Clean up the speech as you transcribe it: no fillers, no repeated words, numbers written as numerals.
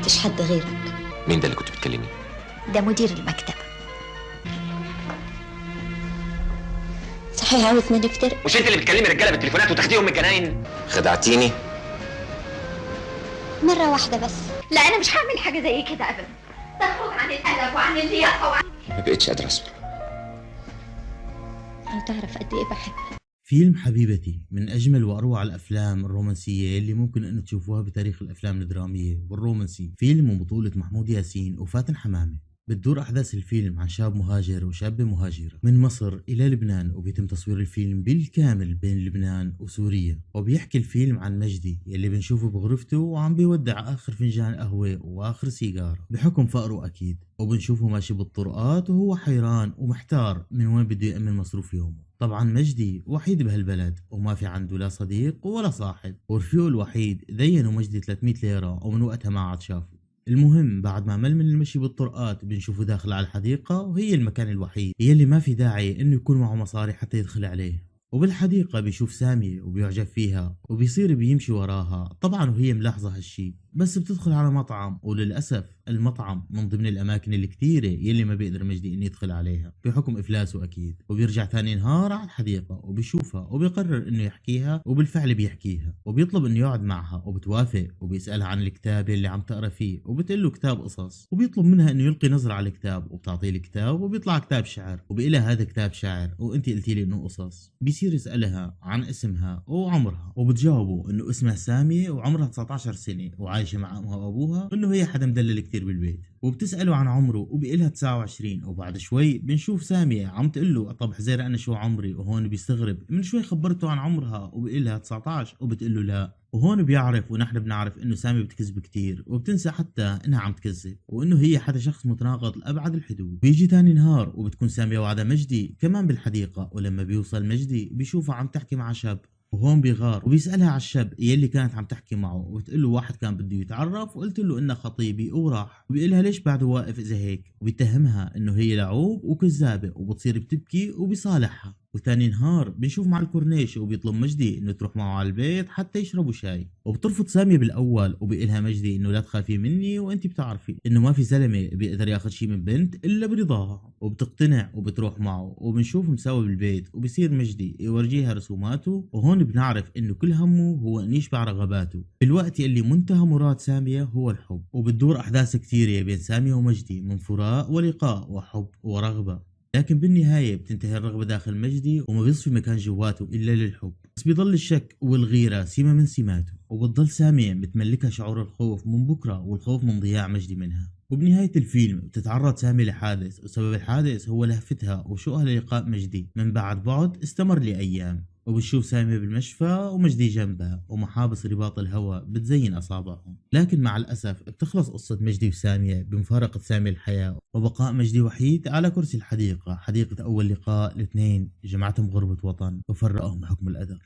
كلمتش حد غيرك. مين ده اللي كنت بتكلميه؟ ده مدير المكتب. صحيح عاوزنا نفترق؟ مش انت اللي بتكلمي الرجاله بالتليفونات وتاخديهم من الجناين؟ خدعتيني مرة واحدة بس. لا انا مش هعمل حاجه زي كده ابدا. تخرج عن الادب وعن اللياقه وعن... ما بقتش قادر اصبر. لو تعرف قد ايه بحبك. فيلم حبيبتي من أجمل وأروع الأفلام الرومانسية اللي ممكن أن تشوفوها بتاريخ الأفلام الدرامية والرومانسي. فيلم من بطولة محمود ياسين وفاتن حمامة. بتدور أحداث الفيلم عن شاب مهاجر وشابة مهاجرة من مصر إلى لبنان، وبيتم تصوير الفيلم بالكامل بين لبنان وسوريا. وبيحكي الفيلم عن مجدي يلي بنشوفه بغرفته وعم بيودع آخر فنجان قهوة وآخر سيجارة بحكم فقره أكيد، وبنشوفه ماشي بالطرقات وهو حيران ومحتار من وين بده يأمن مصروف يومه. طبعا مجدي وحيد بهالبلد وما في عنده لا صديق ولا صاحب، ورفيقه الوحيد دينه مجدي 300 ليرة ومن وقتها ما عاد شافه. المهم بعد ما مل من المشي بالطرقات بنشوفه داخل على الحديقة، وهي المكان الوحيد يلي ما في داعي انه يكون معه مصاري حتى يدخل عليه. وبالحديقة بيشوف سامية وبيعجب فيها وبيصير بيمشي وراها طبعا وهي ملاحظة هالشي، بس بتدخل على مطعم، وللأسف المطعم من ضمن الأماكن الكثيرة يلي ما بيقدر مجدي إنه يدخل عليها بحكم إفلاسه أكيد. وبيرجع ثاني نهار على الحديقة وبيشوفها وبيقرر إنه يحكيها، وبالفعل بيحكيها وبيطلب إنه يقعد معها وبتوافق، وبيسألها عن الكتاب اللي عم تقرأ فيه وبتقول له كتاب قصص، وبيطلب منها إنه يلقي نظرة على الكتاب وبتعطيه الكتاب وبيطلع كتاب شعر وبيقولها هذا كتاب شعر وأنت قلتي لي إنه قصص. بيصير يسألها عن اسمها وعمرها وبتجاوبه إنه اسمها سامية وعمرها 19 سنة وعايشة مع أمها وأبوها، وإنه هي حدا مدلل كتير بالبيت. وبتسأله عن عمره وبيقلها 29. وبعد شوي بنشوف سامية عم تقول له طب حزير أنا شو عمري، وهون بيستغرب. من شوي خبرته عن عمرها وبيقلها 19 وبتقول له لا. وهون بيعرف ونحن بنعرف انه سامي بتكذب كتير، وبتنسى حتى انها عم تكذب، وانه هي حدا شخص متناقض لابعد الحدود. بيجي تاني نهار وبتكون سامية وعدا مجدي كمان بالحديقة، ولما بيوصل مجدي بيشوفها عم تحكي مع شاب، وهون بيغار وبيسألها على الشاب يلي كانت عم تحكي معه، وبتقول له واحد كان بده يتعرف وقلت له انه خطيبي وراح. وبيقولها ليش بعده واقف اذا هيك، وبيتهمها انه هي لعوب وكذابة، وبتصير بتبكي وبيصالحها. وثاني نهار بنشوف مع الكورنيش وبيطلب مجدي انه تروح معه على البيت حتى يشربوا شاي، وبترفض سامية بالاول وبيقولها مجدي انه لا تخافي مني وانت بتعرفي انه ما في زلمه بيقدر ياخذ شيء من بنت الا برضاها، وبتقتنع وبتروح معه. وبنشوف مساوي بالبيت وبصير مجدي يورجيها رسوماته، وهون بنعرف انه كل همه هو ان يشبع رغباته في الوقت اللي منتهى مراد سامية هو الحب. وبتدور احداث كثيره بين سامية ومجدي من فراق ولقاء وحب ورغبه، لكن بالنهاية بتنتهي الرغبة داخل مجدي وما بيصفي مكان جواته إلا للحب. بس بيضل الشك والغيرة سمة من سماته، وبتضل سامية متملكها شعور الخوف من بكرة والخوف من ضياع مجدي منها. وبنهاية الفيلم بتتعرض سامية لحادث، وسبب الحادث هو لهفتها وشوقها للقاء مجدي من بعد استمر لأيام. وبتشوف سامية بالمشفى ومجدي جنبها، ومحابس رباط الهواء بتزين أصابعهم. لكن مع الأسف بتخلص قصة مجدي وسامية بمفارقة سامية الحياة، وبقاء مجدي وحيد على كرسي الحديقة، حديقة أول لقاء الاثنين جمعتهم غربة وطن وفرقهم بحكم القدر.